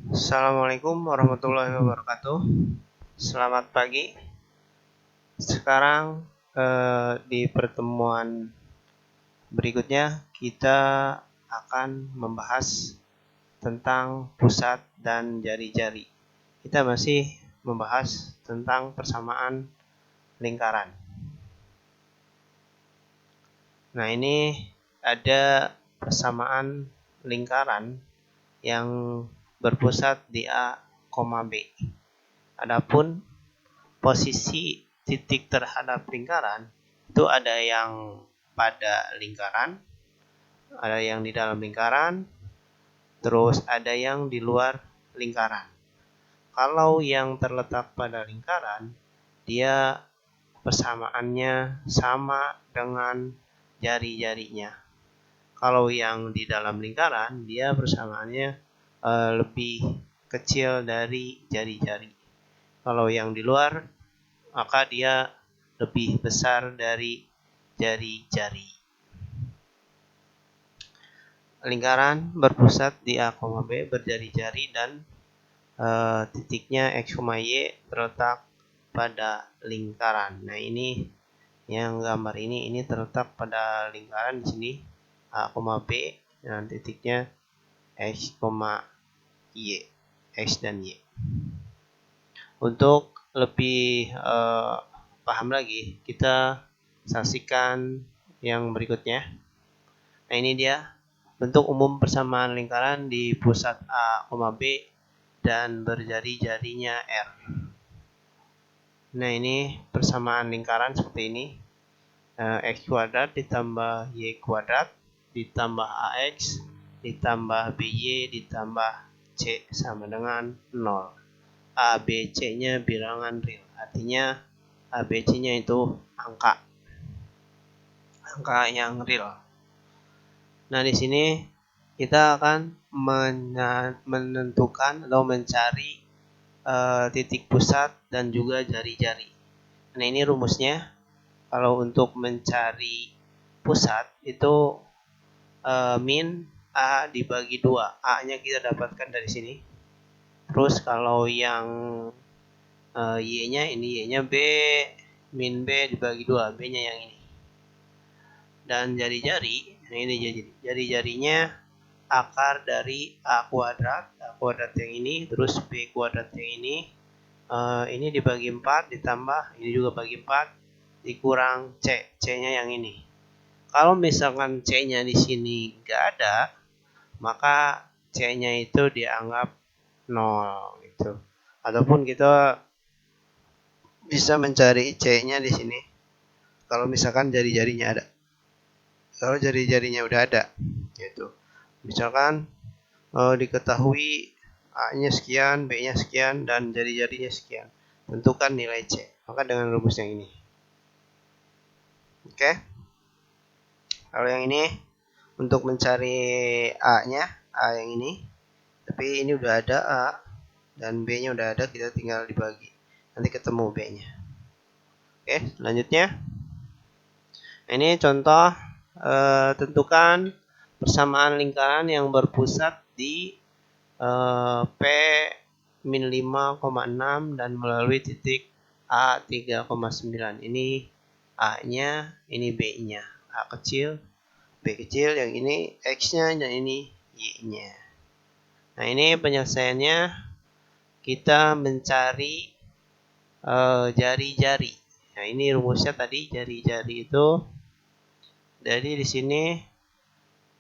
Assalamualaikum warahmatullahi wabarakatuh. Selamat pagi. Sekarang di pertemuan berikutnya kita akan membahas tentang pusat dan jari-jari. Kita masih membahas tentang persamaan lingkaran. Nah, ini ada persamaan lingkaran yang berpusat di A, B. Adapun posisi titik terhadap lingkaran itu ada yang pada lingkaran, ada yang di dalam lingkaran, terus ada yang di luar lingkaran. Kalau yang terletak pada lingkaran, dia persamaannya sama dengan jari-jarinya. Kalau yang di dalam lingkaran, dia persamaannya lebih kecil dari jari-jari. Kalau yang di luar, maka dia lebih besar dari jari-jari. Lingkaran berpusat di A, B, berjari-jari dan titiknya X, Y terletak pada lingkaran. Nah, ini yang gambar ini terletak pada lingkaran di sini A, B dan titiknya X, Y, X dan Y. Untuk lebih paham lagi, kita saksikan yang berikutnya. Nah, ini dia bentuk umum persamaan lingkaran di pusat A, B dan berjari-jarinya R. Nah, ini persamaan lingkaran seperti ini. X kuadrat ditambah Y kuadrat ditambah AX ditambah BY ditambah C sama dengan 0. ABC-nya bilangan real, artinya ABC-nya itu angka yang real. Nah, di sini kita akan menentukan atau mencari titik pusat dan juga jari-jari. Nah, ini rumusnya. Kalau untuk mencari pusat itu min A dibagi 2. A-nya kita dapatkan dari sini. Terus kalau yang Y-nya, ini Y-nya B, min B dibagi 2. B-nya yang ini. Dan jari-jari, nah ini jari-jarinya akar dari A kuadrat yang ini, terus B kuadrat yang ini dibagi 4 ditambah, ini juga bagi 4, dikurang C, C-nya yang ini. Kalau misalkan C-nya di sini nggak ada, maka C-nya itu dianggap 0 gitu. Ataupun kita bisa mencari C-nya di sini. Kalau misalkan jari-jarinya ada. Kalau jari-jarinya udah ada, gitu. Misalkan diketahui A-nya sekian, B-nya sekian, dan jari-jarinya sekian. Tentukan nilai C. Maka dengan rumus yang ini. Oke. Kalau yang ini untuk mencari A-nya, A yang ini. Tapi ini udah ada A dan B-nya udah ada, kita tinggal dibagi. Nanti ketemu B-nya. Oke, selanjutnya. Ini contoh tentukan persamaan lingkaran yang berpusat di P min 5,6 dan melalui titik A 3,9. Ini A-nya, ini B-nya. A kecil, B kecil, yang ini X-nya dan ini Y-nya. Nah, ini penyelesaiannya kita mencari jari-jari. Nah, ini rumusnya tadi jari-jari itu jadi di sini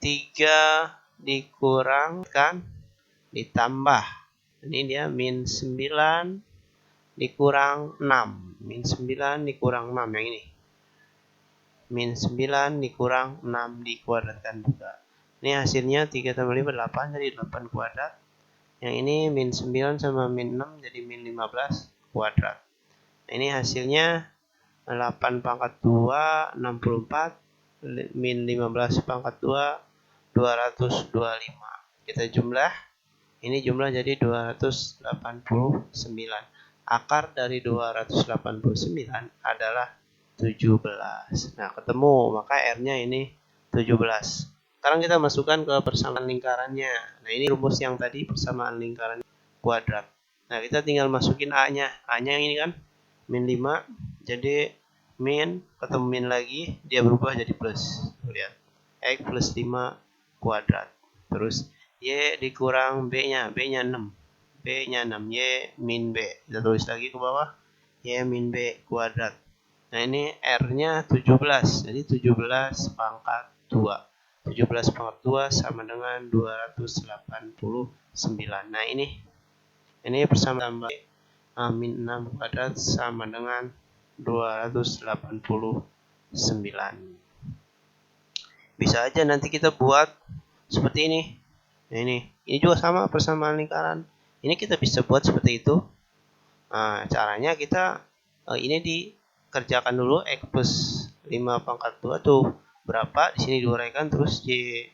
3 dikurangkan ditambah. Ini dia min 9 dikurang 6. Min 9 dikurang 6 yang ini. Min 9 dikurang 6 dikuadratkan juga. Ini hasilnya 3 tambah 5 8, jadi 8 kuadrat. Yang ini min 9 sama min 6 jadi min 15 kuadrat. Nah, ini hasilnya 8 pangkat 2 64 min 15 pangkat 2 225. Kita jumlah, ini jumlah jadi 289. Akar dari 289 adalah 17. Nah, ketemu, maka R-nya ini 17. Sekarang kita masukkan ke persamaan lingkarannya. Nah, ini rumus yang tadi persamaan lingkaran. kuadrat. Nah, kita tinggal masukin A-nya. A-nya yang ini kan, min 5. Jadi, min, ketemu min lagi, dia berubah jadi plus. Lihat, X plus 5 kuadrat. Terus, Y dikurang B-nya. B-nya 6. B-nya 6. Y min B. Kita tulis lagi ke bawah. Y min B kuadrat. Nah, ini R-nya 17. Jadi, 17 pangkat 2. 17 pangkat 2 sama dengan 289. Nah, ini persamaan tambah min 6 kuadrat sama dengan 289. Bisa aja nanti kita buat seperti ini. Nah, ini juga sama persamaan lingkaran. Ini kita bisa buat seperti itu. Nah, caranya kita ini dikerjakan dulu. X plus 5 pangkat 2 tuh berapa, di sini diuraikan, terus Y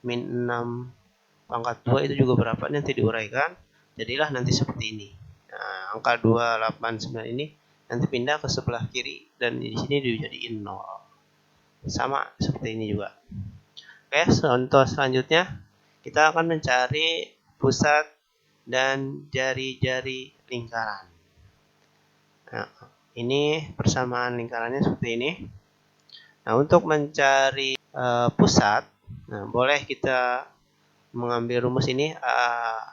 min 6 pangkat 2 itu juga berapa, nanti diuraikan, jadilah nanti seperti ini. Nah, angka 289 ini nanti pindah ke sebelah kiri dan di sini dijadiin 0. Sama seperti ini juga. Oke, contoh selanjutnya kita akan mencari pusat dan jari-jari lingkaran. Nah, ini persamaan lingkarannya seperti ini. Nah, untuk mencari pusat, nah, boleh kita mengambil rumus ini A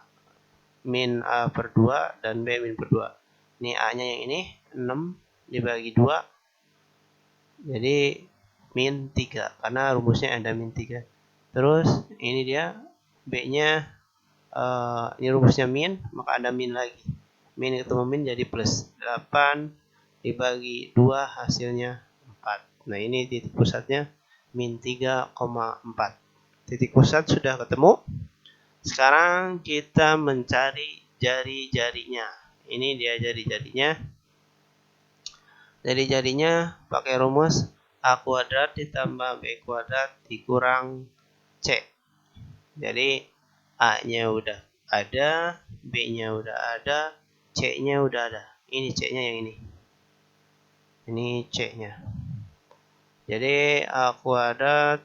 min A per 2 dan B min per 2. Ini A-nya yang ini, 6 dibagi 2. Jadi, min 3. Karena rumusnya ada min 3. Terus, ini dia B-nya, ini rumusnya min, maka ada min lagi. Min ketemu min jadi plus. 8 dibagi 2 hasilnya 4. Nah, ini titik pusatnya min 3,4. Titik pusat sudah ketemu. Sekarang kita mencari jari-jarinya. Ini dia jari-jarinya. Jari-jarinya pakai rumus A kuadrat ditambah B kuadrat dikurang C. Jadi A-nya udah ada, B-nya udah ada, C-nya udah ada. Ini C-nya yang ini. Ini C-nya. Jadi A kuadrat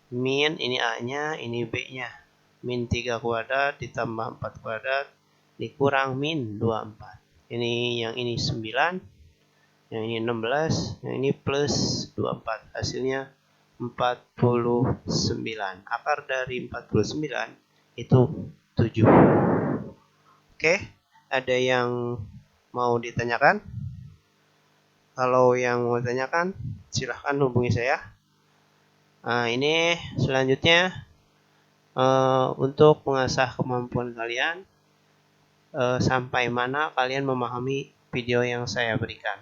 min, ini A-nya, ini B-nya. Min 3 kuadrat ditambah 4 kuadrat dikurang min 24. Ini yang ini 9, yang ini 16, yang ini plus 24. Hasilnya 49. Akar dari 49 itu 7. Oke, ada yang mau ditanyakan? Kalau yang mau ditanyakan, silahkan hubungi saya. Nah, ini selanjutnya untuk mengasah kemampuan kalian sampai mana kalian memahami video yang saya berikan.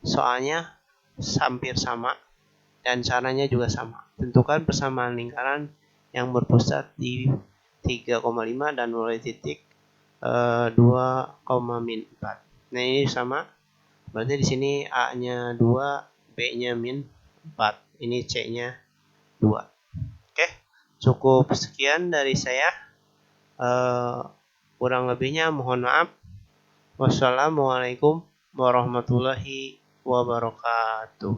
Soalnya hampir sama dan caranya juga sama. Tentukan persamaan lingkaran yang berpusat di 3,5 dan mulai titik 2, min 4. Nah, ini sama. Berarti di sini A-nya 2, B-nya min 4. Ini C-nya 2. Oke, cukup sekian dari saya. Kurang lebihnya mohon maaf. Wassalamualaikum warahmatullahi wabarakatuh.